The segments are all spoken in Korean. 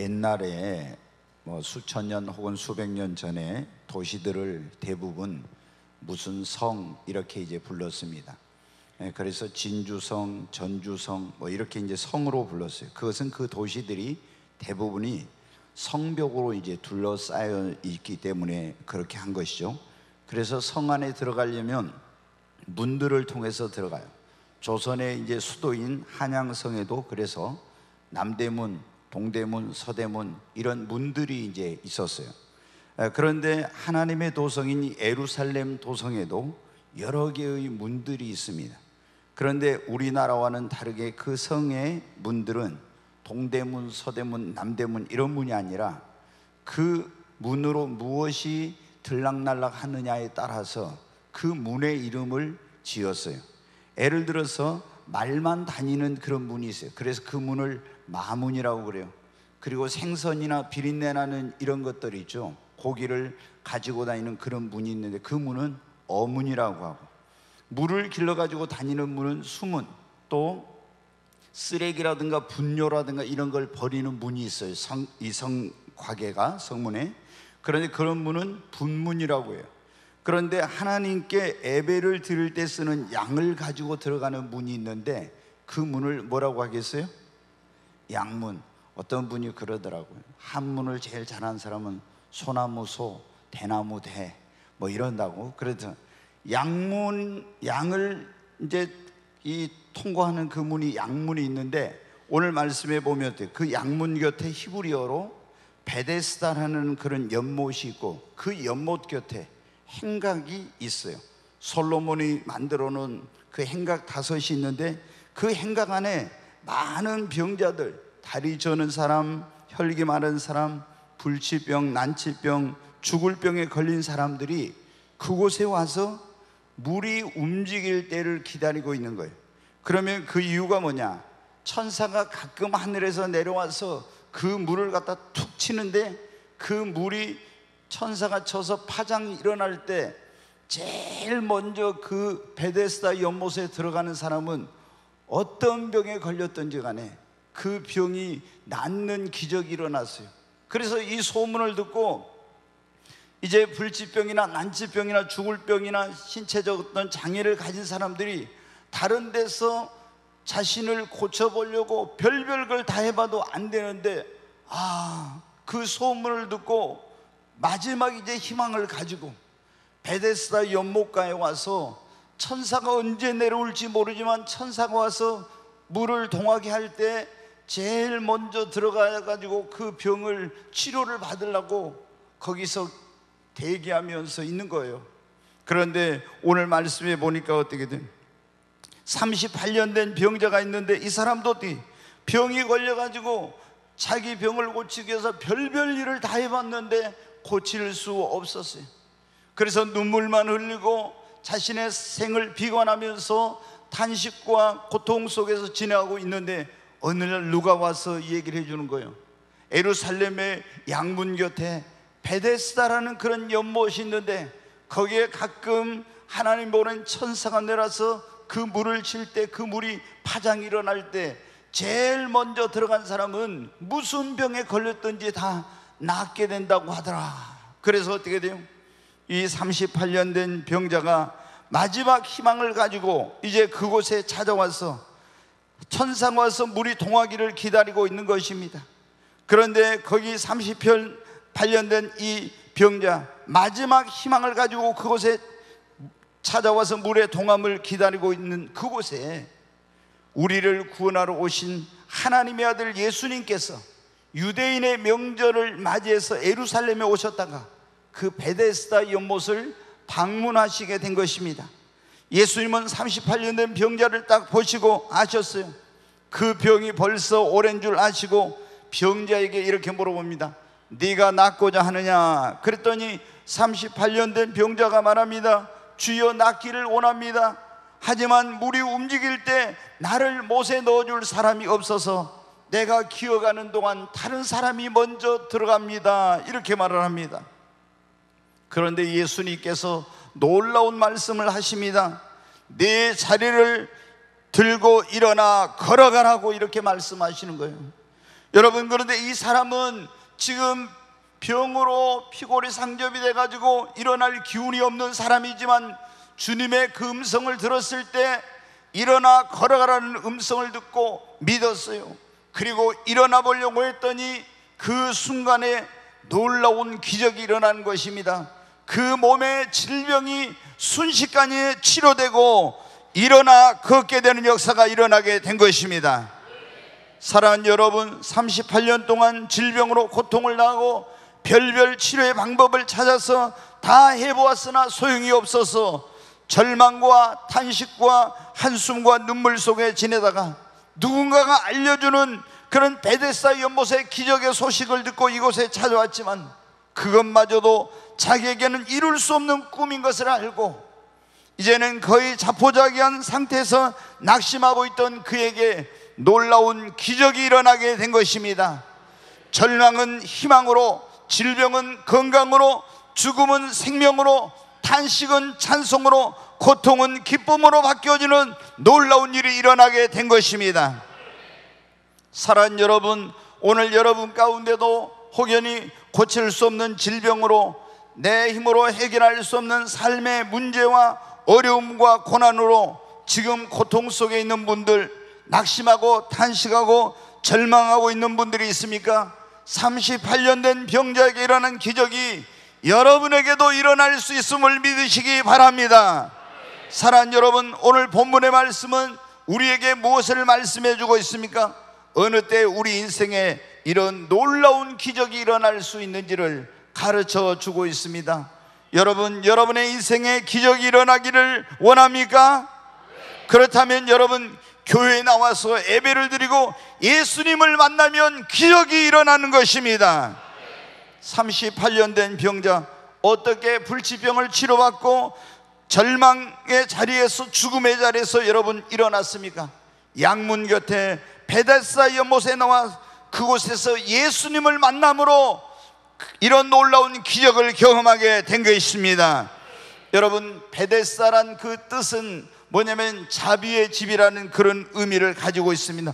옛날에 뭐 수천 년 혹은 수백 년 전에 도시들을 대부분 무슨 성 이렇게 이제 불렀습니다. 그래서 진주성, 전주성 뭐 이렇게 이제 성으로 불렀어요. 그것은 그 도시들이 대부분이 성벽으로 이제 둘러싸여 있기 때문에 그렇게 한 것이죠. 그래서 성 안에 들어가려면 문들을 통해서 들어가요. 조선의 이제 수도인 한양성에도 그래서 남대문, 동대문, 서대문 이런 문들이 이제 있었어요. 그런데 하나님의 도성인 예루살렘 도성에도 여러 개의 문들이 있습니다. 그런데 우리나라와는 다르게 그 성의 문들은 동대문, 서대문, 남대문 이런 문이 아니라 그 문으로 무엇이 들락날락 하느냐에 따라서 그 문의 이름을 지었어요. 예를 들어서 말만 다니는 그런 문이 있어요. 그래서 그 문을 마문이라고 그래요. 그리고 생선이나 비린내 나는 이런 것들이 있죠. 고기를 가지고 다니는 그런 문이 있는데 그 문은 어문이라고 하고, 물을 길러가지고 다니는 문은 수문, 또 쓰레기라든가 분뇨라든가 이런 걸 버리는 문이 있어요. 이 성곽에가 성문에. 그런데 그런 문은 분문이라고 해요. 그런데 하나님께 예배를 드릴 때 쓰는 양을 가지고 들어가는 문이 있는데 그 문을 뭐라고 하겠어요? 양문. 어떤 분이 그러더라고요. 한문을 제일 잘하는 사람은 소나무 소, 대나무 대 뭐 이런다고. 그래서 양을 이제 이 통과하는 그 문이 양문이 있는데, 오늘 말씀에 보면 그 양문 곁에 히브리어로 베데스다라는 그런 연못이 있고 그 연못 곁에 행각이 있어요. 솔로몬이 만들어 놓은 그 행각 5이 있는데 그 행각 안에 많은 병자들, 다리 저는 사람, 혈기 마른 사람, 불치병, 난치병, 죽을 병에 걸린 사람들이 그곳에 와서 물이 움직일 때를 기다리고 있는 거예요. 그러면 그 이유가 뭐냐? 천사가 가끔 하늘에서 내려와서 그 물을 갖다 툭 치는데 그 물이 천사가 쳐서 파장이 일어날 때 제일 먼저 그 베데스다 연못에 들어가는 사람은 어떤 병에 걸렸든지 간에 그 병이 낫는 기적이 일어났어요. 그래서 이 소문을 듣고 이제 불치병이나 난치병이나 죽을 병이나 신체적 어떤 장애를 가진 사람들이 다른 데서 자신을 고쳐보려고 별별 걸 다 해봐도 안 되는데, 그 소문을 듣고 마지막 이제 희망을 가지고 베데스다 연못가에 와서 천사가 언제 내려올지 모르지만 천사가 와서 물을 동하게 할 때 제일 먼저 들어가가지고 그 병을 치료를 받으려고 거기서 대기하면서 있는 거예요. 그런데 오늘 말씀에 보니까 어떻게 돼? 38년 된 병자가 있는데 이 사람도 병이 걸려가지고 자기 병을 고치기 위해서 별별 일을 다 해봤는데 고칠 수 없었어요. 그래서 눈물만 흘리고 자신의 생을 비관하면서 탄식과 고통 속에서 지내고 있는데 어느 날 누가 와서 이 얘기를 해주는 거예요. 예루살렘의 양문 곁에 베데스다라는 그런 연못이 있는데 거기에 가끔 하나님 보낸 천사가 내려서 그 물을 칠 때 그 물이 파장이 일어날 때 제일 먼저 들어간 사람은 무슨 병에 걸렸든지 다 낫게 된다고 하더라. 그래서 어떻게 돼요? 이 38년 된 병자가 마지막 희망을 가지고 이제 그곳에 찾아와서 천사가 와서 물이 동하기를 기다리고 있는 것입니다. 그런데 거기 38년 된 이 병자 마지막 희망을 가지고 그곳에 찾아와서 물의 동함을 기다리고 있는 그곳에 우리를 구원하러 오신 하나님의 아들 예수님께서 유대인의 명절을 맞이해서 예루살렘에 오셨다가 그 베데스다 연못을 방문하시게 된 것입니다. 예수님은 38년 된 병자를 딱 보시고 아셨어요. 그 병이 벌써 오랜 줄 아시고 병자에게 이렇게 물어봅니다. 네가 낫고자 하느냐? 그랬더니 38년 된 병자가 말합니다. 주여, 낫기를 원합니다. 하지만 물이 움직일 때 나를 못에 넣어줄 사람이 없어서 내가 기어가는 동안 다른 사람이 먼저 들어갑니다. 이렇게 말을 합니다. 그런데 예수님께서 놀라운 말씀을 하십니다. 네 자리를 들고 일어나 걸어가라고 이렇게 말씀하시는 거예요. 여러분, 그런데 이 사람은 지금 병으로 피골이 상접이 돼가지고 일어날 기운이 없는 사람이지만 주님의 그 음성을 들었을 때 일어나 걸어가라는 음성을 듣고 믿었어요. 그리고 일어나 보려고 했더니 그 순간에 놀라운 기적이 일어난 것입니다. 그 몸의 질병이 순식간에 치료되고 일어나 걷게 되는 역사가 일어나게 된 것입니다. 사랑하는 여러분, 38년 동안 질병으로 고통을 당하고 별별 치료의 방법을 찾아서 다 해보았으나 소용이 없어서 절망과 탄식과 한숨과 눈물 속에 지내다가 누군가가 알려주는 그런 베데스다 연못의 기적의 소식을 듣고 이곳에 찾아왔지만 그것마저도 자기에게는 이룰 수 없는 꿈인 것을 알고 이제는 거의 자포자기한 상태에서 낙심하고 있던 그에게 놀라운 기적이 일어나게 된 것입니다. 절망은 희망으로, 질병은 건강으로, 죽음은 생명으로, 탄식은 찬송으로, 고통은 기쁨으로 바뀌어지는 놀라운 일이 일어나게 된 것입니다. 사랑하는 여러분, 오늘 여러분 가운데도 혹여니 고칠 수 없는 질병으로, 내 힘으로 해결할 수 없는 삶의 문제와 어려움과 고난으로 지금 고통 속에 있는 분들, 낙심하고 탄식하고 절망하고 있는 분들이 있습니까? 38년 된 병자에게 일어난 기적이 여러분에게도 일어날 수 있음을 믿으시기 바랍니다. 사랑하는 여러분, 오늘 본문의 말씀은 우리에게 무엇을 말씀해 주고 있습니까? 어느 때 우리 인생에 이런 놀라운 기적이 일어날 수 있는지를 가르쳐 주고 있습니다. 여러분, 여러분의 인생에 기적이 일어나기를 원합니까? 그렇다면 여러분, 교회에 나와서 예배를 드리고 예수님을 만나면 기적이 일어나는 것입니다. 38년 된 병자, 어떻게 불치병을 치료받고 절망의 자리에서, 죽음의 자리에서 여러분 일어났습니까? 양문 곁에 베데스다 연못에 나와 그곳에서 예수님을 만남으로 이런 놀라운 기적을 경험하게 된 것입니다. 여러분, 베데스다란 그 뜻은 뭐냐면 자비의 집이라는 그런 의미를 가지고 있습니다.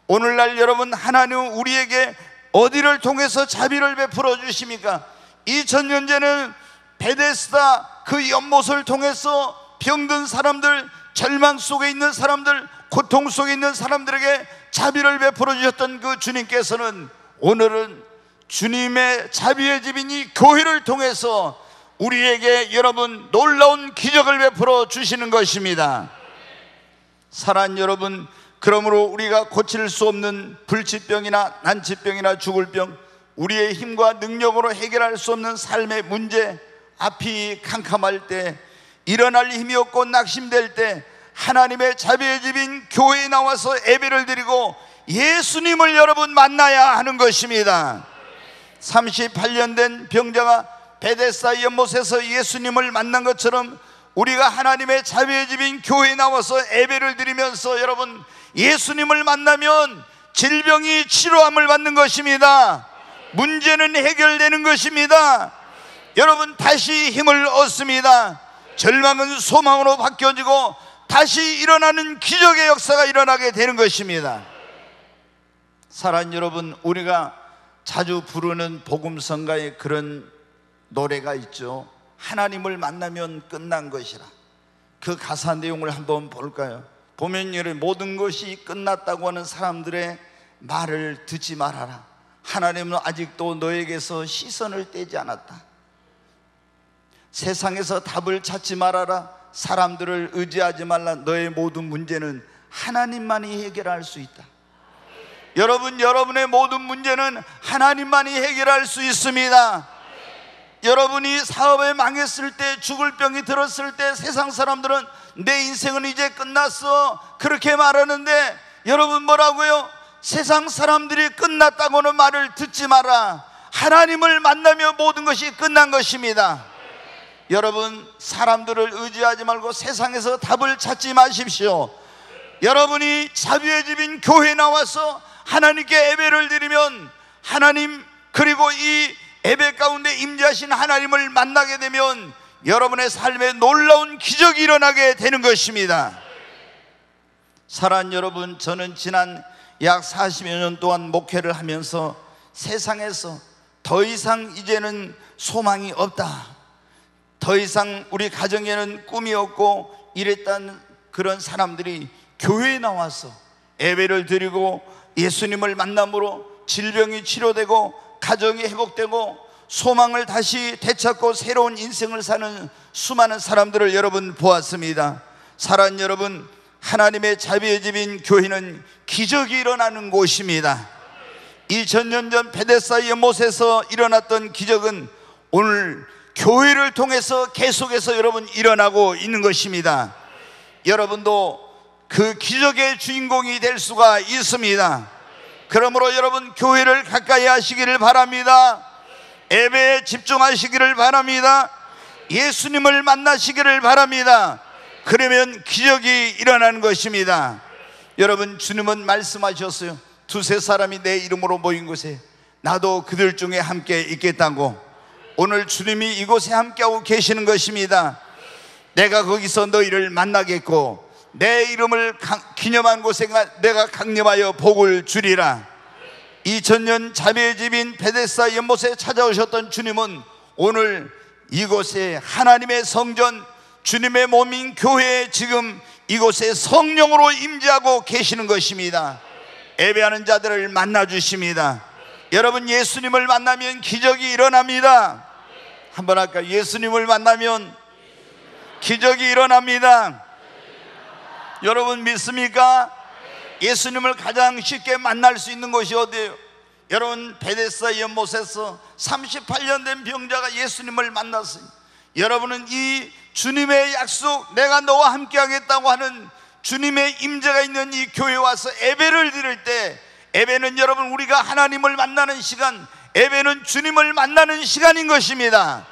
오늘날 여러분, 하나님은 우리에게 어디를 통해서 자비를 베풀어 주십니까? 2000년 전에는 베데스다 그 연못을 통해서 병든 사람들, 절망 속에 있는 사람들, 고통 속에 있는 사람들에게 자비를 베풀어 주셨던 그 주님께서는 오늘은 주님의 자비의 집이니 교회를 통해서 우리에게 여러분 놀라운 기적을 베풀어 주시는 것입니다. 사랑하는 여러분, 그러므로 우리가 고칠 수 없는 불치병이나 난치병이나 죽을 병, 우리의 힘과 능력으로 해결할 수 없는 삶의 문제, 앞이 캄캄할 때, 일어날 힘이 없고 낙심될 때 하나님의 자비의 집인 교회에 나와서 예배를 드리고 예수님을 여러분 만나야 하는 것입니다. 38년 된 병자가 베데스다 연못에서 예수님을 만난 것처럼 우리가 하나님의 자비의 집인 교회에 나와서 예배를 드리면서 여러분 예수님을 만나면 질병이 치료함을 받는 것입니다. 문제는 해결되는 것입니다. 여러분, 다시 힘을 얻습니다. 절망은 소망으로 바뀌어지고 다시 일어나는 기적의 역사가 일어나게 되는 것입니다. 사랑하는 여러분, 우리가 자주 부르는 복음성가의 그런 노래가 있죠. 하나님을 만나면 끝난 것이라. 그 가사 내용을 한번 볼까요? 보면 모든 것이 끝났다고 하는 사람들의 말을 듣지 말아라. 하나님은 아직도 너에게서 시선을 떼지 않았다. 세상에서 답을 찾지 말아라. 사람들을 의지하지 말라. 너의 모든 문제는 하나님만이 해결할 수 있다. 여러분, 여러분의 모든 문제는 하나님만이 해결할 수 있습니다. 여러분이 사업에 망했을 때, 죽을 병이 들었을 때 세상 사람들은 내 인생은 이제 끝났어 그렇게 말하는데, 여러분 뭐라고요? 세상 사람들이 끝났다고는 말을 듣지 마라. 하나님을 만나면 모든 것이 끝난 것입니다. 여러분, 사람들을 의지하지 말고 세상에서 답을 찾지 마십시오. 여러분이 자비의 집인 교회에 나와서 하나님께 예배를 드리면 하나님, 그리고 이 예배 가운데 임재하신 하나님을 만나게 되면 여러분의 삶에 놀라운 기적이 일어나게 되는 것입니다. 사랑하는 여러분, 저는 지난 약 40여 년 동안 목회를 하면서 세상에서 더 이상 이제는 소망이 없다, 더 이상 우리 가정에는 꿈이 없고 이랬던 그런 사람들이 교회에 나와서 예배를 드리고 예수님을 만남으로 질병이 치료되고 가정이 회복되고 소망을 다시 되찾고 새로운 인생을 사는 수많은 사람들을 여러분 보았습니다. 사랑하는 여러분, 하나님의 자비의 집인 교회는 기적이 일어나는 곳입니다. 2000년 전 베데스다 연못에서 일어났던 기적은 오늘 교회를 통해서 계속해서 여러분 일어나고 있는 것입니다. 여러분도 그 기적의 주인공이 될 수가 있습니다. 그러므로 여러분 교회를 가까이 하시기를 바랍니다. 예배에 집중하시기를 바랍니다. 예수님을 만나시기를 바랍니다. 그러면 기적이 일어나는 것입니다. 여러분, 주님은 말씀하셨어요. 두세 사람이 내 이름으로 모인 곳에 나도 그들 중에 함께 있겠다고. 오늘 주님이 이곳에 함께하고 계시는 것입니다. 내가 거기서 너희를 만나겠고 내 이름을 기념한 곳에 내가 강림하여 복을 주리라. 2000년 자비의 집인 베데스다 연못에 찾아오셨던 주님은 오늘 이곳에 하나님의 성전, 주님의 몸인 교회에 지금 이곳에 성령으로 임재하고 계시는 것입니다. 예배하는 자들을 만나 주십니다. 여러분, 예수님을 만나면 기적이 일어납니다. 한번 할까요? 예수님을 만나면 기적이 일어납니다. 여러분 믿습니까? 예수님을 가장 쉽게 만날 수 있는 곳이 어디예요? 여러분, 베데스다 연못에서 38년 된 병자가 예수님을 만났어요. 여러분은 이 주님의 약속, 내가 너와 함께 하겠다고 하는 주님의 임재가 있는 이 교회에 와서 예배를 드릴 때, 예배는 여러분 우리가 하나님을 만나는 시간, 예배는 주님을 만나는 시간인 것입니다.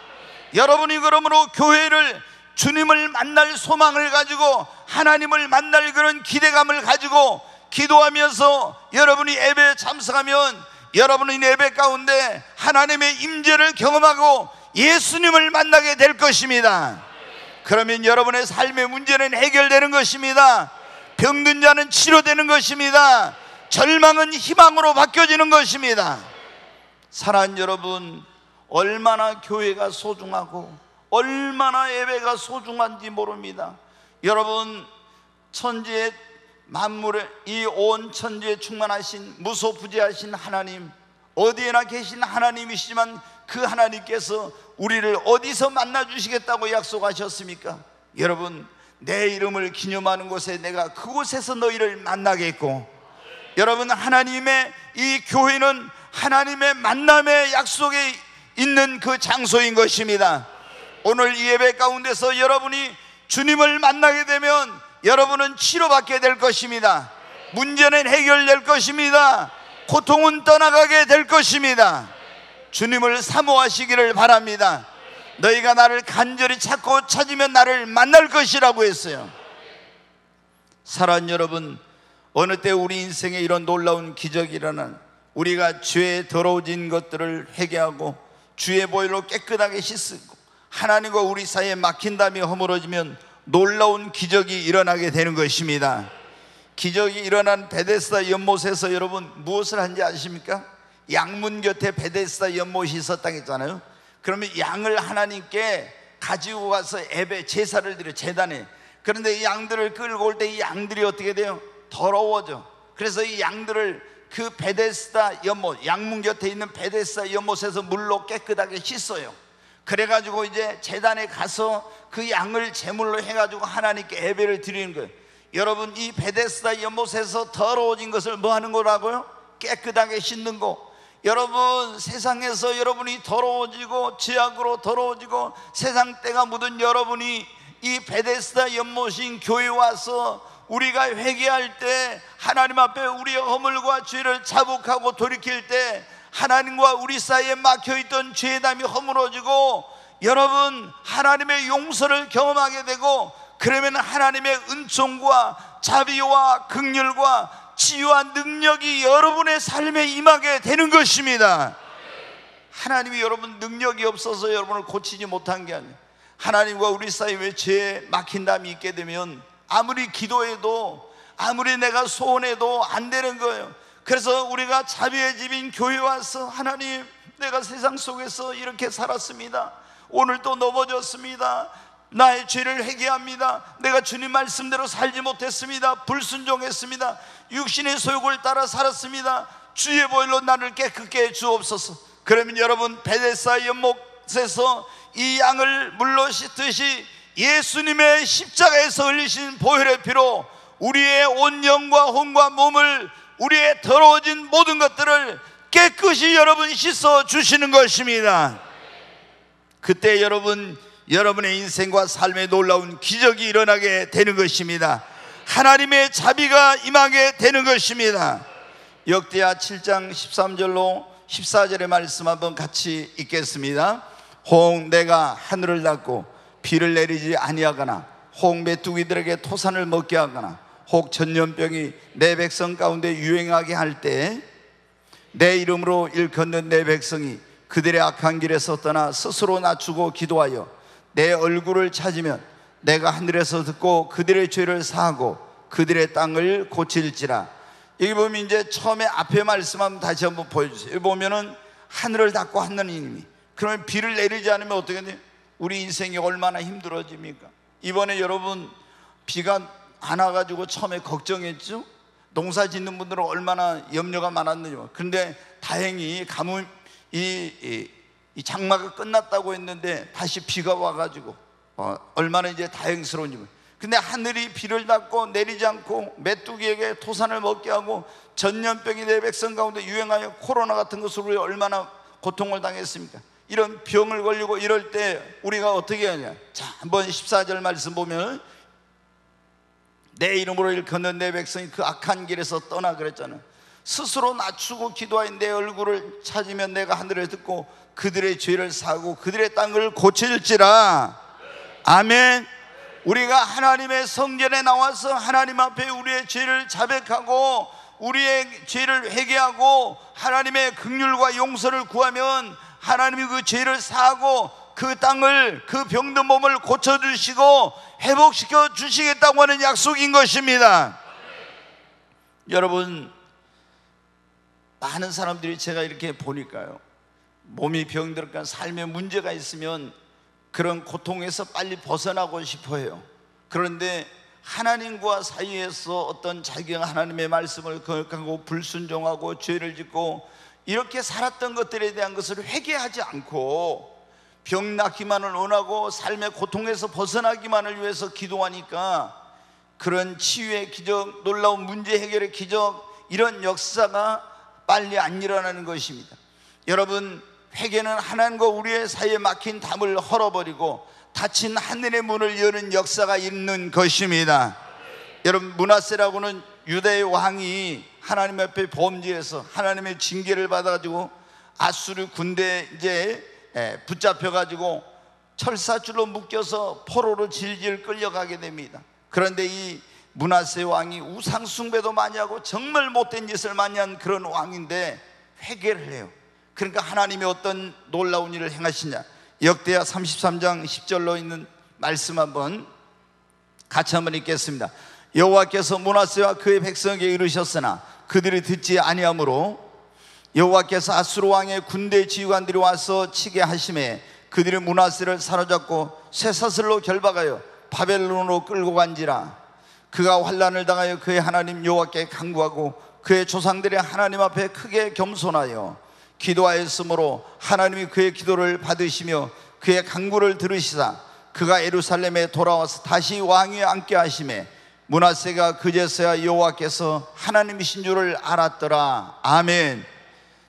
여러분이 그러므로 교회를 주님을 만날 소망을 가지고 하나님을 만날 그런 기대감을 가지고 기도하면서 여러분이 예배에 참석하면 여러분은 예배 가운데 하나님의 임재를 경험하고 예수님을 만나게 될 것입니다. 그러면 여러분의 삶의 문제는 해결되는 것입니다. 병든 자는 치료되는 것입니다. 절망은 희망으로 바뀌어지는 것입니다. 사랑하는 여러분, 얼마나 교회가 소중하고 얼마나 예배가 소중한지 모릅니다. 여러분, 천지의 만물의 이 온 천지에 충만하신 무소부재하신 하나님, 어디에나 계신 하나님이시지만 그 하나님께서 우리를 어디서 만나 주시겠다고 약속하셨습니까? 여러분, 내 이름을 기념하는 곳에 내가 그곳에서 너희를 만나겠고, 여러분, 하나님의 이 교회는 하나님의 만남의 약속에 있는 그 장소인 것입니다. 오늘 이 예배 가운데서 여러분이 주님을 만나게 되면 여러분은 치료받게 될 것입니다. 문제는 해결될 것입니다. 고통은 떠나가게 될 것입니다. 주님을 사모하시기를 바랍니다. 너희가 나를 간절히 찾고 찾으면 나를 만날 것이라고 했어요. 사랑하는 여러분, 어느 때 우리 인생에 이런 놀라운 기적이 일어난, 우리가 죄에 더러워진 것들을 회개하고 주의 보혈로 깨끗하게 씻고 하나님과 우리 사이에 막힌 담이 허물어지면 놀라운 기적이 일어나게 되는 것입니다. 기적이 일어난 베데스다 연못에서 여러분 무엇을 한지 아십니까? 양문 곁에 베데스다 연못이 있었다고 했잖아요. 그러면 양을 하나님께 가지고 가서 예배 제사를 드려, 제단에. 그런데 이 양들을 끌고 올 때 이 양들이 어떻게 돼요? 더러워져. 그래서 이 양들을 그 베데스다 연못, 양문 곁에 있는 베데스다 연못에서 물로 깨끗하게 씻어요. 그래가지고 이제 제단에 가서 그 양을 제물로 해가지고 하나님께 예배를 드리는 거예요. 여러분, 이 베데스다 연못에서 더러워진 것을 뭐 하는 거라고요? 깨끗하게 씻는 거. 여러분, 세상에서 여러분이 더러워지고 죄악으로 더러워지고 세상 때가 묻은 여러분이 이 베데스다 연못인 교회에 와서 우리가 회개할 때, 하나님 앞에 우리의 허물과 죄를 자복하고 돌이킬 때 하나님과 우리 사이에 막혀있던 죄의 담이 허물어지고 여러분 하나님의 용서를 경험하게 되고, 그러면 하나님의 은총과 자비와 긍휼과 치유와 능력이 여러분의 삶에 임하게 되는 것입니다. 하나님이 여러분 능력이 없어서 여러분을 고치지 못한 게 아니에요. 하나님과 우리 사이에 죄에 막힌 담이 있게 되면 아무리 기도해도 아무리 내가 소원해도 안 되는 거예요. 그래서 우리가 자비의 집인 교회 와서 하나님, 내가 세상 속에서 이렇게 살았습니다. 오늘도 넘어졌습니다. 나의 죄를 회개합니다. 내가 주님 말씀대로 살지 못했습니다. 불순종했습니다. 육신의 소욕을 따라 살았습니다. 주의 보혈로 나를 깨끗게 해 주옵소서. 그러면 여러분, 베데스다 연못에서 이 양을 물로 씻듯이 예수님의 십자가에서 흘리신 보혈의 피로 우리의 온 영과 혼과 몸을, 우리의 더러워진 모든 것들을 깨끗이 여러분 씻어 주시는 것입니다. 그때 여러분의 인생과 삶에 놀라운 기적이 일어나게 되는 것입니다. 하나님의 자비가 임하게 되는 것입니다. 역대하 7장 13절로 14절의 말씀 한번 같이 읽겠습니다. 혹 내가 하늘을 닫고 비를 내리지 아니하거나, 혹 메뚜기들에게 토산을 먹게 하거나, 혹 전염병이 내 백성 가운데 유행하게 할 때 내 이름으로 일컫는 내 백성이 그들의 악한 길에서 떠나 스스로 낮추고 기도하여 내 얼굴을 찾으면 내가 하늘에서 듣고 그들의 죄를 사하고 그들의 땅을 고칠지라. 여기 보면 이제 처음에 앞에 말씀 한번 다시 한번 보여주세요. 여기 보면은 하늘을 닫고 하느님이, 그러면 비를 내리지 않으면 어떻게 돼요? 우리 인생이 얼마나 힘들어집니까? 이번에 여러분 비가 안 와가지고 처음에 걱정했죠? 농사 짓는 분들은 얼마나 염려가 많았는지. 그런데 다행히 가뭄, 이 장마가 끝났다고 했는데 다시 비가 와가지고 얼마나 이제 다행스러운지. 근데 하늘이 비를 닫고 내리지 않고 메뚜기에게 토산을 먹게 하고 전염병이 내 백성 가운데 유행하여 코로나 같은 것으로 우리 얼마나 고통을 당했습니까? 이런 병을 걸리고 이럴 때 우리가 어떻게 하냐? 자, 한번 14절 말씀 보면 내 이름으로 일컫는 내 백성이 그 악한 길에서 떠나 그랬잖아요. 스스로 낮추고 기도하여 내 얼굴을 찾으면 내가 하늘에 듣고 그들의 죄를 사하고 그들의 땅을 고칠지라. 아멘. 우리가 하나님의 성전에 나와서 하나님 앞에 우리의 죄를 자백하고 우리의 죄를 회개하고 하나님의 긍휼과 용서를 구하면 하나님이 그 죄를 사하고 그 땅을, 그 병든 몸을 고쳐주시고 회복시켜 주시겠다고 하는 약속인 것입니다. 여러분, 많은 사람들이 제가 이렇게 보니까요, 몸이 병들까 삶에 문제가 있으면 그런 고통에서 빨리 벗어나고 싶어 해요. 그런데 하나님과 사이에서 어떤 자기가 하나님의 말씀을 거역하고 불순종하고 죄를 짓고 이렇게 살았던 것들에 대한 것을 회개하지 않고 병 낫기만을 원하고 삶의 고통에서 벗어나기만을 위해서 기도하니까 그런 치유의 기적, 놀라운 문제 해결의 기적, 이런 역사가 빨리 안 일어나는 것입니다. 여러분, 회개는 하나님과 우리의 사이에 막힌 담을 헐어버리고 닫힌 하늘의 문을 여는 역사가 있는 것입니다. 여러분, 므낫세라고는 유다의 왕이 하나님 앞에 범죄해서 하나님의 징계를 받아가지고 아수르 군대에 이제 붙잡혀가지고 철사줄로 묶여서 포로로 질질 끌려가게 됩니다. 그런데 이 므낫세 왕이 우상 숭배도 많이 하고 정말 못된 짓을 많이 한 그런 왕인데 회개를 해요. 그러니까 하나님이 어떤 놀라운 일을 행하시냐. 역대하 33장 10절로 있는 말씀 한번 같이 한번 읽겠습니다. 여호와께서 므낫세와 그의 백성에게 이르셨으나 그들이 듣지 아니하므로 여호와께서 아수르 왕의 군대 지휘관들이 와서 치게 하심에 그들이 므낫세를 사로잡고 쇠사슬로 결박하여 바벨론으로 끌고 간지라. 그가 환난을 당하여 그의 하나님 여호와께 간구하고 그의 조상들의 하나님 앞에 크게 겸손하여 기도하였으므로 하나님이 그의 기도를 받으시며 그의 간구를 들으시사 그가 예루살렘에 돌아와서 다시 왕위에 앉게 하심에 므낫세가 그제서야 여호와께서 하나님이신 줄을 알았더라. 아멘.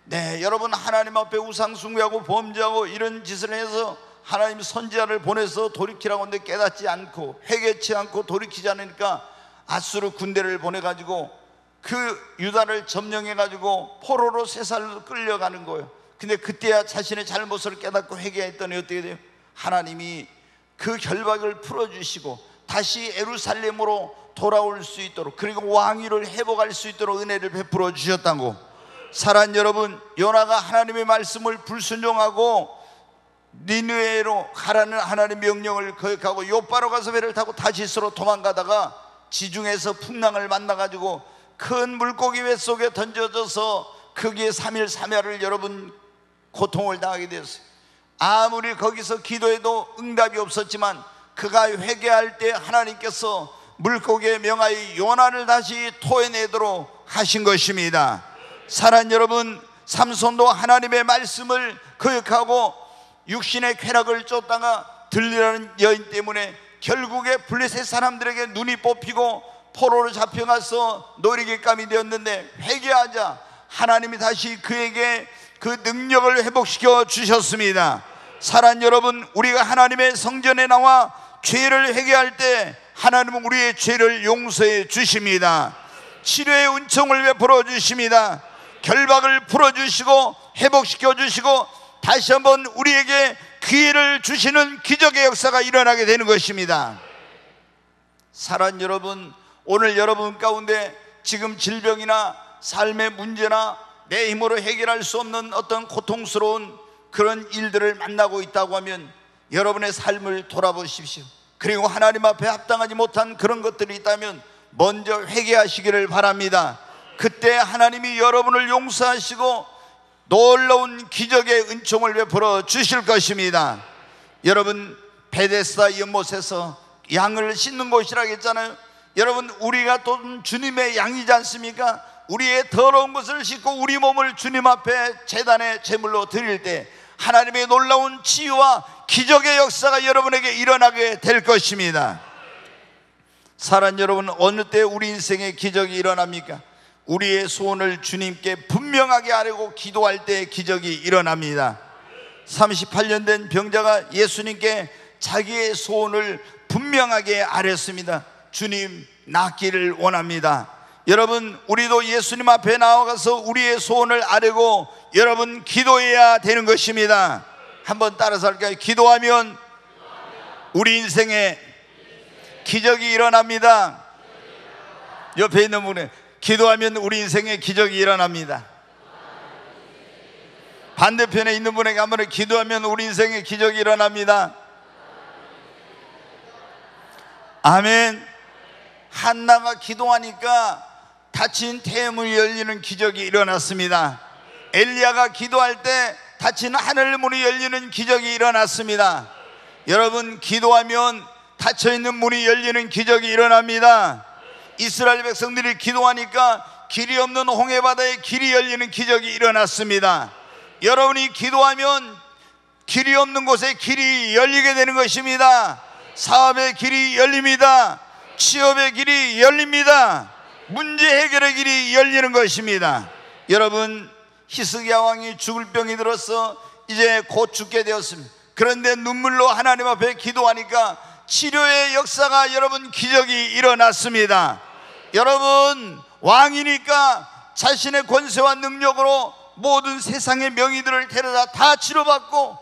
네, 여러분, 하나님 앞에 우상 숭배하고 범죄하고 이런 짓을 해서 하나님 선지자를 보내서 돌이키라고 하는데 깨닫지 않고 회개치 않고 돌이키지 않으니까 아수르 군대를 보내가지고 그 유다를 점령해가지고 포로로 쇠살로 끌려가는 거예요. 근데 그때야 자신의 잘못을 깨닫고 회개했더니 어떻게 돼요? 하나님이 그 결박을 풀어주시고 다시 예루살렘으로 돌아올 수 있도록, 그리고 왕위를 회복할 수 있도록 은혜를 베풀어 주셨다고. 사랑하는 여러분, 요나가 하나님의 말씀을 불순종하고 니느웨로 가라는 하나님의 명령을 거역하고 요바로 가서 배를 타고 다시스로 도망가다가 지중해에서 풍랑을 만나가지고 큰 물고기 회 속에 던져져서 거기에 3일 3야를 여러분 고통을 당하게 되었어요. 아무리 거기서 기도해도 응답이 없었지만 그가 회개할 때 하나님께서 물고기에 명하여 요나를 다시 토해내도록 하신 것입니다. 사랑하는 여러분, 삼손도 하나님의 말씀을 거역하고 육신의 쾌락을 쫓다가 들리라는 여인 때문에 결국에 블레셋 사람들에게 눈이 뽑히고 포로로 잡혀가서 노리개감이 되었는데, 회개하자 하나님이 다시 그에게 그 능력을 회복시켜 주셨습니다. 사랑하는 여러분, 우리가 하나님의 성전에 나와 죄를 회개할 때 하나님은 우리의 죄를 용서해 주십니다. 치료의 은총을 베풀어 주십니다. 결박을 풀어주시고 회복시켜 주시고 다시 한번 우리에게 기회를 주시는 기적의 역사가 일어나게 되는 것입니다. 사랑하는 여러분, 오늘 여러분 가운데 지금 질병이나 삶의 문제나 내 힘으로 해결할 수 없는 어떤 고통스러운 그런 일들을 만나고 있다고 하면 여러분의 삶을 돌아보십시오. 그리고 하나님 앞에 합당하지 못한 그런 것들이 있다면 먼저 회개하시기를 바랍니다. 그때 하나님이 여러분을 용서하시고 놀라운 기적의 은총을 베풀어 주실 것입니다. 여러분, 베데스다 연못에서 양을 씻는 곳이라고 했잖아요. 여러분, 우리가 또 주님의 양이지 않습니까? 우리의 더러운 것을 씻고 우리 몸을 주님 앞에 제단의 제물로 드릴 때 하나님의 놀라운 치유와 기적의 역사가 여러분에게 일어나게 될 것입니다. 사랑하는 여러분, 어느 때 우리 인생에 기적이 일어납니까? 우리의 소원을 주님께 분명하게 아뢰고 기도할 때 기적이 일어납니다. 38년 된 병자가 예수님께 자기의 소원을 분명하게 아뢰었습니다. 주님, 낫기를 원합니다. 여러분, 우리도 예수님 앞에 나아가서 우리의 소원을 아뢰고 여러분 기도해야 되는 것입니다. 한번 따라서 할까요? 기도하면 우리 인생에 기적이 일어납니다. 옆에 있는 분에 기도하면 우리 인생에 기적이 일어납니다. 반대편에 있는 분에게 한번 기도하면 우리 인생에 기적이 일어납니다. 아멘. 한나가 기도하니까 닫힌 태문이 열리는 기적이 일어났습니다. 엘리야가 기도할 때 닫힌 하늘문이 열리는 기적이 일어났습니다. 여러분, 기도하면 닫혀있는 문이 열리는 기적이 일어납니다. 이스라엘 백성들이 기도하니까 길이 없는 홍해바다에 길이 열리는 기적이 일어났습니다. 여러분이 기도하면 길이 없는 곳에 길이 열리게 되는 것입니다. 사업의 길이 열립니다. 취업의 길이 열립니다. 문제 해결의 길이 열리는 것입니다. 여러분, 히스기야 왕이 죽을 병이 들어서 이제 곧 죽게 되었습니다. 그런데 눈물로 하나님 앞에 기도하니까 치료의 역사가, 여러분, 기적이 일어났습니다. 여러분, 왕이니까 자신의 권세와 능력으로 모든 세상의 명의들을 데려다 다 치료받고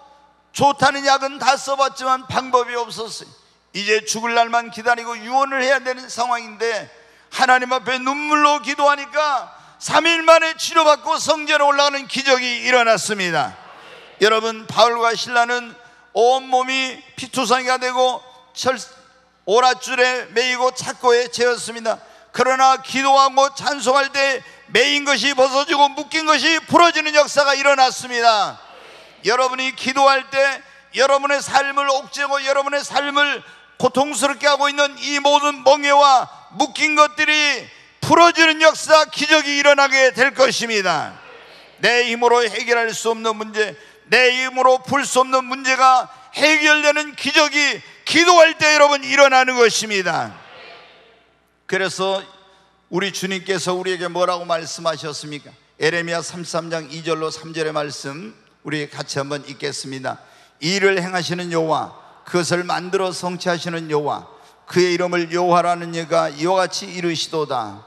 좋다는 약은 다 써봤지만 방법이 없었어요. 이제 죽을 날만 기다리고 유언을 해야 되는 상황인데 하나님 앞에 눈물로 기도하니까 3일 만에 치료받고 성전에 올라가는 기적이 일어났습니다. 여러분, 바울과 신라는 온몸이 피투성이가 되고 오랏줄에 매이고 착고에 채웠습니다. 그러나 기도하고 찬송할 때 매인 것이 벗어지고 묶인 것이 풀어지는 역사가 일어났습니다. 여러분이 기도할 때 여러분의 삶을 옥죄고 여러분의 삶을 고통스럽게 하고 있는 이 모든 멍에와 묶인 것들이 풀어지는 역사, 기적이 일어나게 될 것입니다. 내 힘으로 해결할 수 없는 문제, 내 힘으로 풀 수 없는 문제가 해결되는 기적이 기도할 때 여러분 일어나는 것입니다. 그래서 우리 주님께서 우리에게 뭐라고 말씀하셨습니까? 에레미야 33장 2절로 3절의 말씀 우리 같이 한번 읽겠습니다. 일을 행하시는 여호와, 그것을 만들어 성취하시는 여호와, 그의 이름을 여호와라는 이가 이와 같이 이르시도다.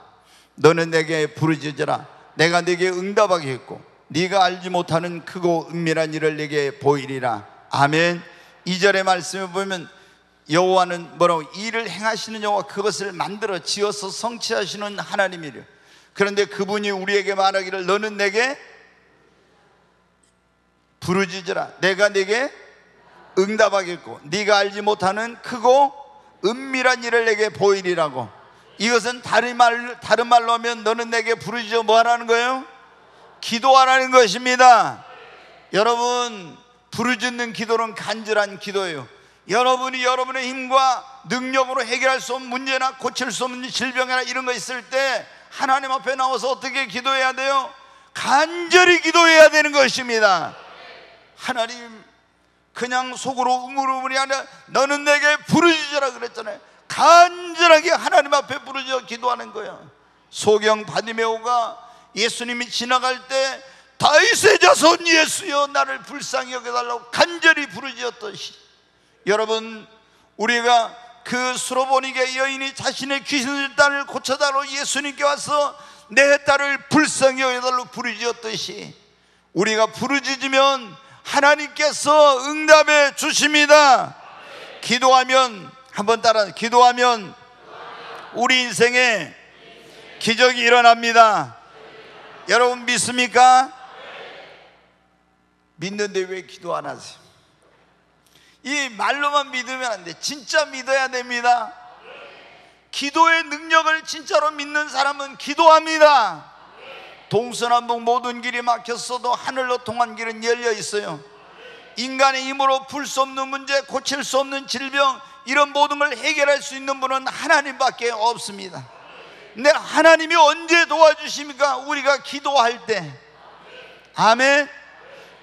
너는 내게 부르짖으라. 내가 내게 응답하겠고 네가 알지 못하는 크고 은밀한 일을 내게 보이리라. 아멘. 2절의 말씀을 보면 여호와는 뭐라고? 일을 행하시는 여호와, 그것을 만들어 지어서 성취하시는 하나님이래요. 그런데 그분이 우리에게 말하기를 너는 내게 부르짖으라. 내가 내게 응답하겠고 네가 알지 못하는 크고 은밀한 일을 내게 보이리라고. 이것은 다른 말로 하면 너는 내게 부르짖어 뭐 하라는 거예요? 기도하라는 것입니다. 여러분, 부르짖는 기도는 간절한 기도예요. 여러분이 여러분의 힘과 능력으로 해결할 수 없는 문제나 고칠 수 없는 질병이나 이런 거 있을 때 하나님 앞에 나와서 어떻게 기도해야 돼요? 간절히 기도해야 되는 것입니다. 하나님, 그냥 속으로 우물우물이 아니라 너는 내게 부르짖으라 그랬잖아요. 간절하게 하나님 앞에 부르짖어 기도하는 거예요. 소경 바디메오가 예수님이 지나갈 때 다윗의 자손 예수여 나를 불쌍히 여겨달라고 간절히 부르짖었듯이, 여러분, 우리가 그 수로보니게 여인이 자신의 귀신 딸을 고쳐달라고 예수님께 와서 내 딸을 불쌍히 여겨달라고 부르짖었듯이 우리가 부르짖으면 하나님께서 응답해 주십니다. 기도하면, 한번 따라, 기도하면 우리 인생에 기적이 일어납니다. 여러분 믿습니까? 믿는데 왜 기도 안 하세요? 이 말로만 믿으면 안 돼. 진짜 믿어야 됩니다. 기도의 능력을 진짜로 믿는 사람은 기도합니다. 동서남북 모든 길이 막혔어도 하늘로 통한 길은 열려 있어요. 인간의 힘으로 풀 수 없는 문제, 고칠 수 없는 질병, 이런 모든 걸 해결할 수 있는 분은 하나님밖에 없습니다. 근데 하나님이 언제 도와주십니까? 우리가 기도할 때. 아멘.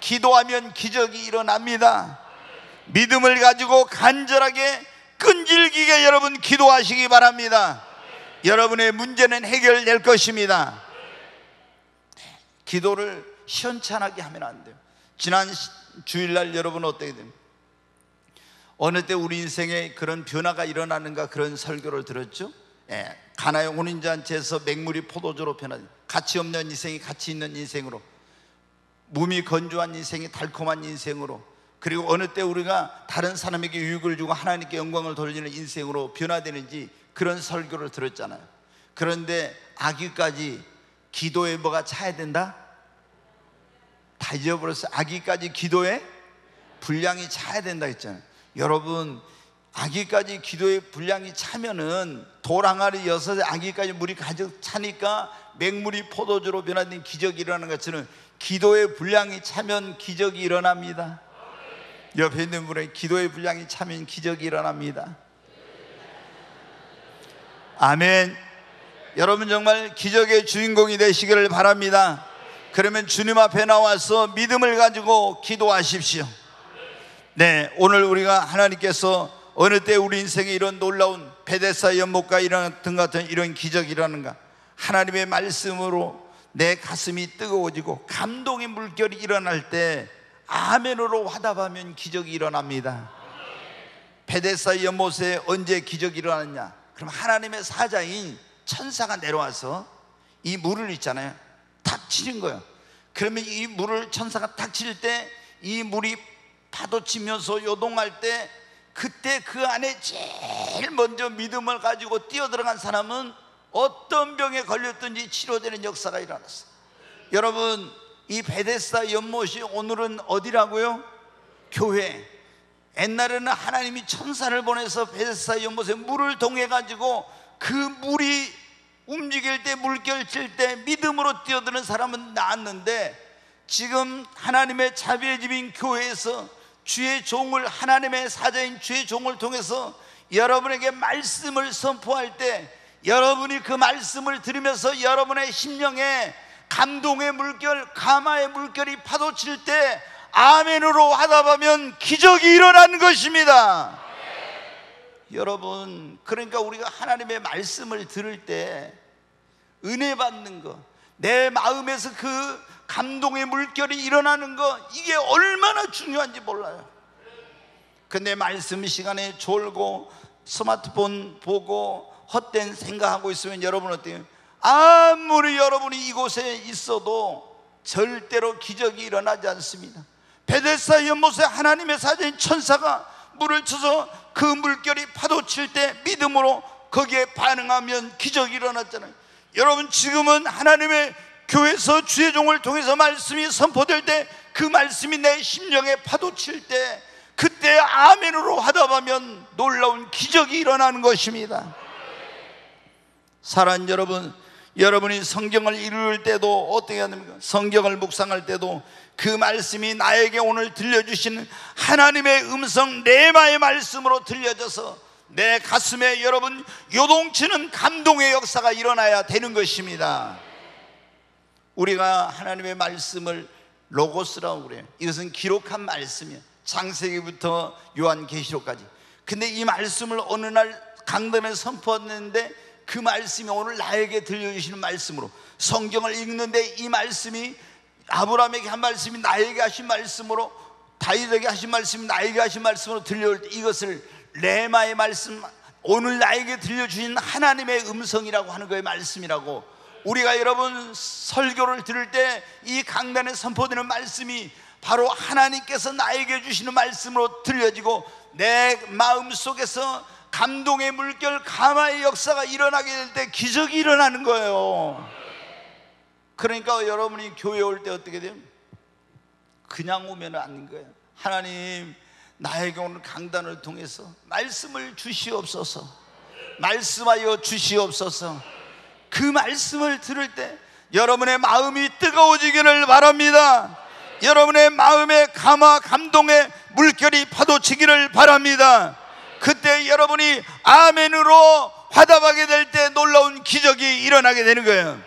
기도하면 기적이 일어납니다. 믿음을 가지고 간절하게 끈질기게 여러분 기도하시기 바랍니다. 여러분의 문제는 해결될 것입니다. 기도를 시원찮게 하면 안 돼요. 지난 주일날 여러분 어떻게 됩니까? 어느 때 우리 인생에 그런 변화가 일어나는가, 그런 설교를 들었죠. 가나의 혼인잔치에서 맹물이 포도주로 변하는, 가치 없는 인생이 가치 있는 인생으로, 몸이 건조한 인생이 달콤한 인생으로, 그리고 어느 때 우리가 다른 사람에게 유익을 주고 하나님께 영광을 돌리는 인생으로 변화되는지, 그런 설교를 들었잖아요. 그런데 아기까지 기도에 뭐가 차야 된다? 다 잊어버렸어요. 아기까지 기도에 분량이 차야 된다 했잖아요. 여러분, 아기까지 기도에 분량이 차면은 돌 항아리 6에 아기까지 물이 가득 차니까 맹물이 포도주로 변화된 기적이 일어나는 것처럼 기도의 분량이 차면 기적이 일어납니다. 옆에 있는 분의 기도의 분량이 차면 기적이 일어납니다. 아멘. 여러분 정말 기적의 주인공이 되시기를 바랍니다. 그러면 주님 앞에 나와서 믿음을 가지고 기도하십시오. 네, 오늘 우리가 하나님께서 어느 때 우리 인생에 이런 놀라운 베데스다 연못가 일어났던 같은 이런 기적이 일어나는가, 하나님의 말씀으로 내 가슴이 뜨거워지고 감동의 물결이 일어날 때 아멘으로 화답하면 기적이 일어납니다. 베데스다 연못에 언제 기적이 일어났냐? 그럼 하나님의 사자인 천사가 내려와서 이 물을 있잖아요, 탁 치는 거예요. 그러면 이 물을 천사가 탁 칠 때 이 물이 파도치면서 요동할 때, 그때 그 안에 제일 먼저 믿음을 가지고 뛰어들어간 사람은 어떤 병에 걸렸든지 치료되는 역사가 일어났어요. 여러분, 이 베데스다 연못이 오늘은 어디라고요? 교회. 옛날에는 하나님이 천사를 보내서 베데스다 연못에 물을 동해 가지고 그 물이 움직일 때, 물결 칠 때 믿음으로 뛰어드는 사람은 나았는데, 지금 하나님의 자비의 집인 교회에서 주의 종을, 하나님의 사자인 주의 종을 통해서 여러분에게 말씀을 선포할 때, 여러분이 그 말씀을 들으면서 여러분의 심령에 감동의 물결, 감화의 물결이 파도칠 때 아멘으로 화답하면 기적이 일어나는 것입니다. 여러분, 그러니까 우리가 하나님의 말씀을 들을 때 은혜 받는 거, 내 마음에서 그 감동의 물결이 일어나는 거, 이게 얼마나 중요한지 몰라요. 근데 말씀 시간에 졸고 스마트폰 보고 헛된 생각하고 있으면 여러분 어때요? 아무리 여러분이 이곳에 있어도 절대로 기적이 일어나지 않습니다. 베데스다 연못에 하나님의 사자인 천사가 물을 쳐서 그 물결이 파도칠 때 믿음으로 거기에 반응하면 기적이 일어났잖아요. 여러분, 지금은 하나님의 교회에서 주의 종을 통해서 말씀이 선포될 때, 그 말씀이 내 심령에 파도칠 때, 그때 아멘으로 화답하면 놀라운 기적이 일어나는 것입니다. 사랑하는 여러분, 여러분이 성경을 읽을 때도 어떻게 해야 됩니까? 성경을 묵상할 때도 그 말씀이 나에게 오늘 들려주신 하나님의 음성 레마의 말씀으로 들려져서 내 가슴에 여러분 요동치는 감동의 역사가 일어나야 되는 것입니다. 우리가 하나님의 말씀을 로고스라고 그래요. 이것은 기록한 말씀이에요. 창세기부터 요한계시록까지. 근데 이 말씀을 어느 날 강단에 선포했는데 그 말씀이 오늘 나에게 들려주시는 말씀으로, 성경을 읽는데 이 말씀이 아브라함에게 한 말씀이 나에게 하신 말씀으로, 다윗에게 하신 말씀이 나에게 하신 말씀으로 들려올 때 이것을 레마의 말씀, 오늘 나에게 들려주신 하나님의 음성이라고 하는 거예요. 말씀이라고. 우리가 여러분 설교를 들을 때 이 강단에 선포되는 말씀이 바로 하나님께서 나에게 주시는 말씀으로 들려지고 내 마음속에서 감동의 물결, 감화의 역사가 일어나게 될 때 기적이 일어나는 거예요. 그러니까 여러분이 교회 올 때 어떻게 돼요? 그냥 오면 안 거예요. 하나님, 나에게 오늘 강단을 통해서 말씀을 주시옵소서, 말씀하여 주시옵소서. 그 말씀을 들을 때 여러분의 마음이 뜨거워지기를 바랍니다. 여러분의 마음에 감화, 감동의 물결이 파도치기를 바랍니다. 그때 여러분이 아멘으로 화답하게 될 때 놀라운 기적이 일어나게 되는 거예요.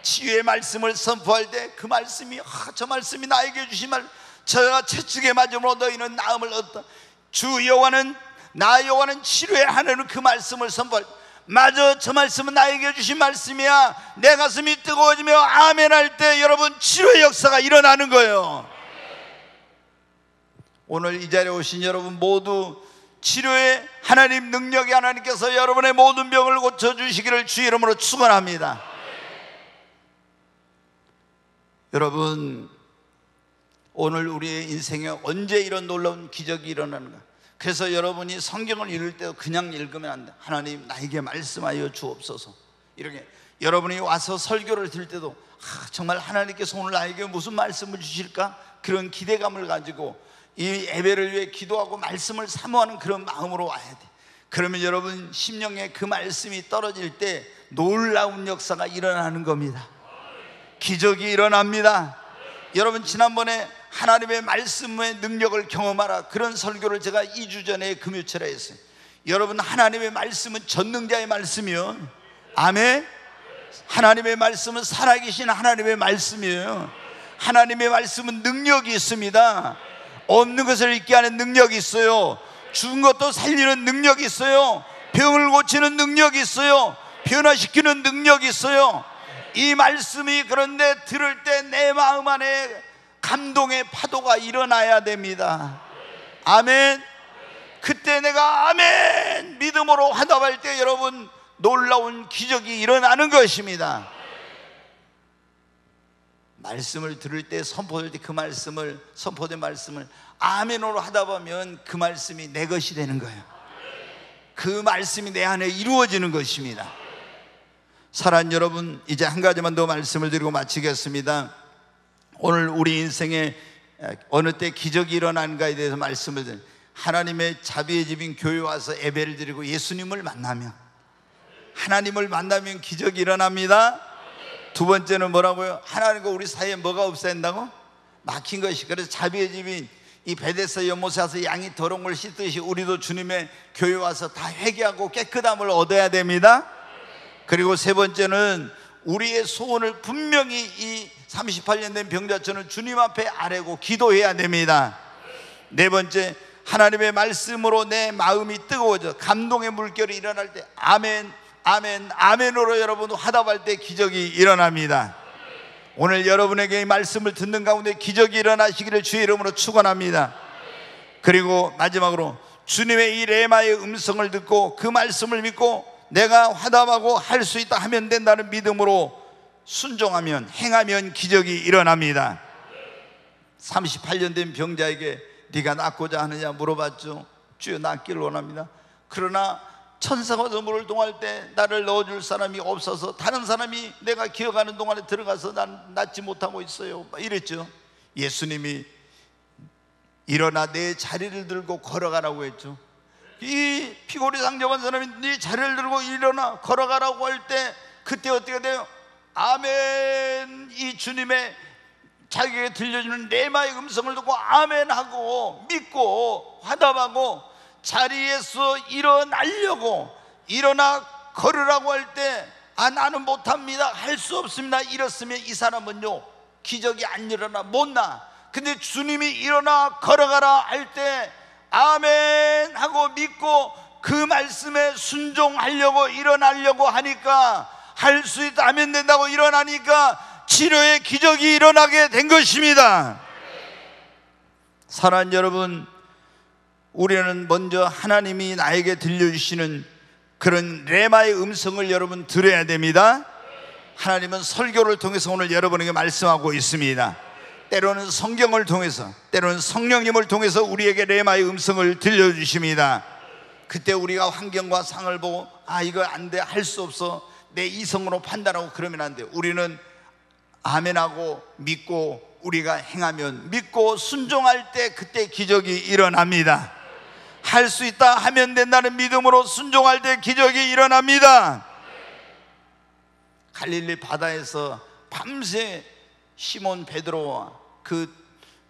치유의 말씀을 선포할 때 그 말씀이 저 말씀이 나에게 주신 말, 저가 채찍에 맞음으로 너희는 나음을 얻다. 주 여호와는, 나 여호와는 치료해 하는 그 말씀을 선포할 때, 맞아, 저 말씀은 나에게 주신 말씀이야. 내 가슴이 뜨거워지며 아멘할 때 여러분 치료의 역사가 일어나는 거예요. 오늘 이 자리에 오신 여러분 모두 치료의 하나님 능력의 하나님께서 여러분의 모든 병을 고쳐주시기를 주 이름으로 축원합니다. 여러분, 오늘 우리의 인생에 언제 이런 놀라운 기적이 일어나는가? 그래서 여러분이 성경을 읽을 때도 그냥 읽으면 안 돼. 하나님, 나에게 말씀하여 주옵소서. 이렇게 여러분이 와서 설교를 들을 때도 정말 하나님께서 오늘 나에게 무슨 말씀을 주실까? 그런 기대감을 가지고 이 예배를 위해 기도하고 말씀을 사모하는 그런 마음으로 와야 돼. 그러면 여러분 심령에 그 말씀이 떨어질 때 놀라운 역사가 일어나는 겁니다. 기적이 일어납니다. 여러분, 지난번에 하나님의 말씀의 능력을 경험하라, 그런 설교를 제가 2주 전에 금요일에 했어요. 여러분, 하나님의 말씀은 전능자의 말씀이요. 아멘. 하나님의 말씀은 살아계신 하나님의 말씀이에요. 하나님의 말씀은 능력이 있습니다. 없는 것을 있게 하는 능력이 있어요. 죽은 것도 살리는 능력이 있어요. 병을 고치는 능력이 있어요. 변화시키는 능력이 있어요. 이 말씀이 그런데 들을 때 내 마음 안에 감동의 파도가 일어나야 됩니다. 아멘. 그때 내가 아멘 믿음으로 화답할 때 여러분 놀라운 기적이 일어나는 것입니다. 말씀을 들을 때, 선포될 때 그 말씀을, 선포된 말씀을 아멘으로 화답하면 그 말씀이 내 것이 되는 거예요. 그 말씀이 내 안에 이루어지는 것입니다. 사랑하는 여러분, 이제 한 가지만 더 말씀을 드리고 마치겠습니다. 오늘 우리 인생에 어느 때 기적이 일어나는가에 대해서 말씀을 드립니다. 하나님의 자비의 집인 교회 와서 예배를 드리고 예수님을 만나면, 하나님을 만나면 기적이 일어납니다. 두 번째는 뭐라고요? 하나님과 우리 사이에 뭐가 없어야 한다고? 막힌 것이. 그래서 자비의 집인 이 베데스다 연못에 와서 양이 더러운 걸 씻듯이 우리도 주님의 교회 와서 다 회개하고 깨끗함을 얻어야 됩니다. 그리고 세 번째는 우리의 소원을 분명히 이 38년 된 병자처럼 주님 앞에 아뢰고 기도해야 됩니다. 네 번째, 하나님의 말씀으로 내 마음이 뜨거워져 감동의 물결이 일어날 때 아멘, 아멘, 아멘으로 여러분 화답할 때 기적이 일어납니다. 오늘 여러분에게 이 말씀을 듣는 가운데 기적이 일어나시기를 주의 이름으로 축원합니다. 그리고 마지막으로 주님의 이 레마의 음성을 듣고 그 말씀을 믿고 내가 화답하고 할 수 있다 하면 된다는 믿음으로 순종하면, 행하면 기적이 일어납니다. 38년 된 병자에게 네가 낫고자 하느냐 물어봤죠. 주여, 낫기를 원합니다. 그러나 천사가 물을 동할 때 나를 넣어줄 사람이 없어서 다른 사람이 내가 기어가는 동안에 들어가서 난 낫지 못하고 있어요, 이랬죠. 예수님이 일어나 내 자리를 들고 걸어가라고 했죠. 이 피골이 상접한 사람이 네 자리를 들고 일어나 걸어가라고 할 때 그때 어떻게 돼요? 아멘. 이 주님의 자기에게 들려주는 레마의 음성을 듣고 아멘하고 믿고 화답하고 자리에서 일어나려고 일어나 걸으라고 할 때 나는 못합니다, 할 수 없습니다 이랬으면 이 사람은요 기적이 안 일어나, 못 나. 근데 주님이 일어나 걸어가라 할 때 아멘 하고 믿고 그 말씀에 순종하려고 일어나려고 하니까, 할 수 있다 하면 된다고 일어나니까 치료의 기적이 일어나게 된 것입니다. 사랑하는 여러분, 우리는 먼저 하나님이 나에게 들려주시는 그런 레마의 음성을 여러분 들어야 됩니다. 하나님은 설교를 통해서 오늘 여러분에게 말씀하고 있습니다. 때로는 성경을 통해서, 때로는 성령님을 통해서 우리에게 레마의 음성을 들려주십니다. 그때 우리가 환경과 상을 보고 이거 안 돼, 할 수 없어, 내 이성으로 판단하고 그러면 안 돼요. 우리는 아멘하고 믿고 우리가 행하면, 믿고 순종할 때 그때 기적이 일어납니다. 할 수 있다 하면 된다는 믿음으로 순종할 때 기적이 일어납니다. 갈릴리 바다에서 밤새 시몬 베드로와 그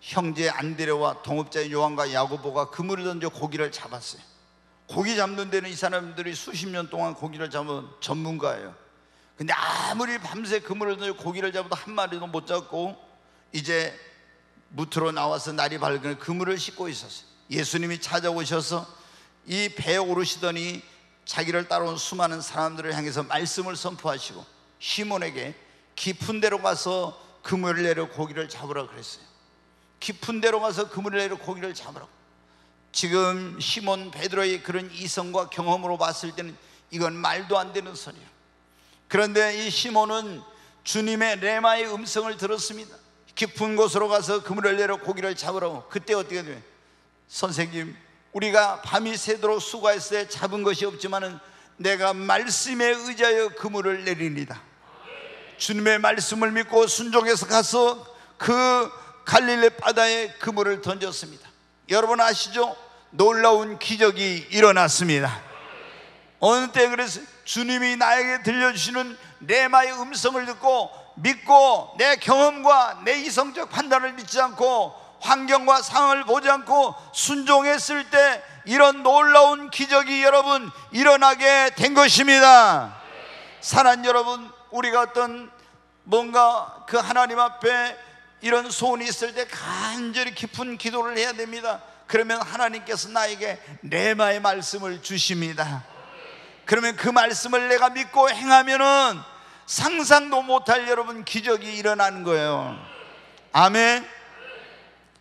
형제 안드레와 동업자 요한과 야고보가 그물을 던져 고기를 잡았어요. 고기 잡는 데는 이 사람들이 수십 년 동안 고기를 잡은 전문가예요. 근데 아무리 밤새 그물을 던져 고기를 잡아도 한 마리도 못 잡고 이제 무트로 나와서 날이 밝으니 그물을 씻고 있었어요. 예수님이 찾아오셔서 이 배에 오르시더니 자기를 따라온 수많은 사람들을 향해서 말씀을 선포하시고 시몬에게 깊은 데로 가서 그물을 내려 고기를 잡으라 그랬어요. 깊은 데로 가서 그물을 내려 고기를 잡으라고. 지금 시몬 베드로의 그런 이성과 경험으로 봤을 때는 이건 말도 안 되는 소리예요. 그런데 이 시몬은 주님의 레마의 음성을 들었습니다. 깊은 곳으로 가서 그물을 내려 고기를 잡으라고. 그때 어떻게 돼요? 선생님, 우리가 밤이 새도록 수고했을 때 잡은 것이 없지만은 내가 말씀에 의지하여 그물을 내립니다. 주님의 말씀을 믿고 순종해서 가서 그 갈릴리 바다에 그물을 던졌습니다. 여러분 아시죠? 놀라운 기적이 일어났습니다. 어느 때 그랬어요? 주님이 나에게 들려주시는 레마의 음성을 듣고 믿고 내 경험과 내 이성적 판단을 믿지 않고 환경과 상황을 보지 않고 순종했을 때 이런 놀라운 기적이 여러분 일어나게 된 것입니다. 사랑하는 여러분, 우리가 어떤 뭔가 그 하나님 앞에 이런 소원이 있을 때 간절히 깊은 기도를 해야 됩니다. 그러면 하나님께서 나에게 레마의 말씀을 주십니다. 그러면 그 말씀을 내가 믿고 행하면은 상상도 못할 여러분 기적이 일어나는 거예요. 아멘.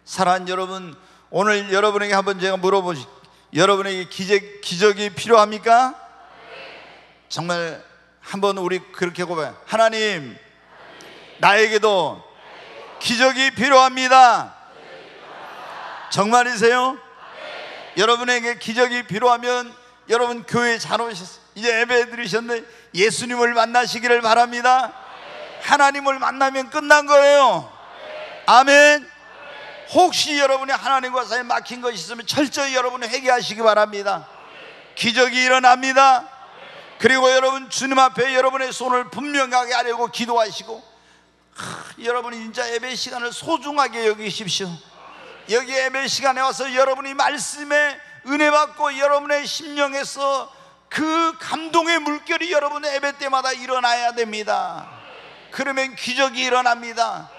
사랑하는 여러분, 오늘 여러분에게 한번 제가 물어보시, 여러분에게 기적이 필요합니까? 정말 한번 우리 그렇게 고백해요. 하나님, 나에게도 기적이 필요합니다. 정말이세요? 여러분에게 기적이 필요하면 여러분 교회에 잘 오셨어요. 이제 예배 드리셨는데 예수님을 만나시기를 바랍니다. 하나님을 만나면 끝난 거예요. 아멘. 혹시 여러분이 하나님과 사이에 막힌 것이 있으면 철저히 여러분이 회개하시기 바랍니다. 기적이 일어납니다. 그리고 여러분 주님 앞에 여러분의 손을 분명하게 하려고 기도하시고, 여러분이 진짜 예배 시간을 소중하게 여기십시오. 여기 예배 시간에 와서 여러분이 말씀에 은혜 받고 여러분의 심령에서 그 감동의 물결이 여러분의 예배 때마다 일어나야 됩니다. 그러면 기적이 일어납니다.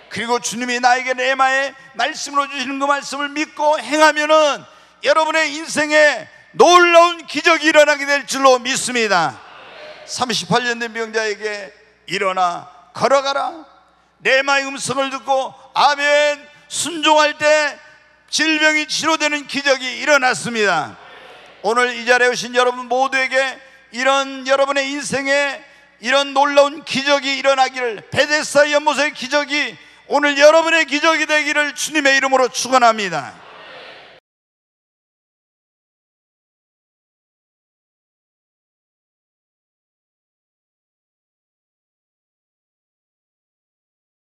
그리고 주님이 나에게 레마의 말씀으로 주시는 그 말씀을 믿고 행하면은 여러분의 인생에 놀라운 기적이 일어나게 될 줄로 믿습니다. 38년 된 병자에게 일어나 걸어가라, 레마의 음성을 듣고 아멘 순종할 때 질병이 치료되는 기적이 일어났습니다. 오늘 이 자리에 오신 여러분 모두에게 이런 여러분의 인생에 이런 놀라운 기적이 일어나기를, 베데스다 연못의 기적이 오늘 여러분의 기적이 되기를 주님의 이름으로 축원합니다.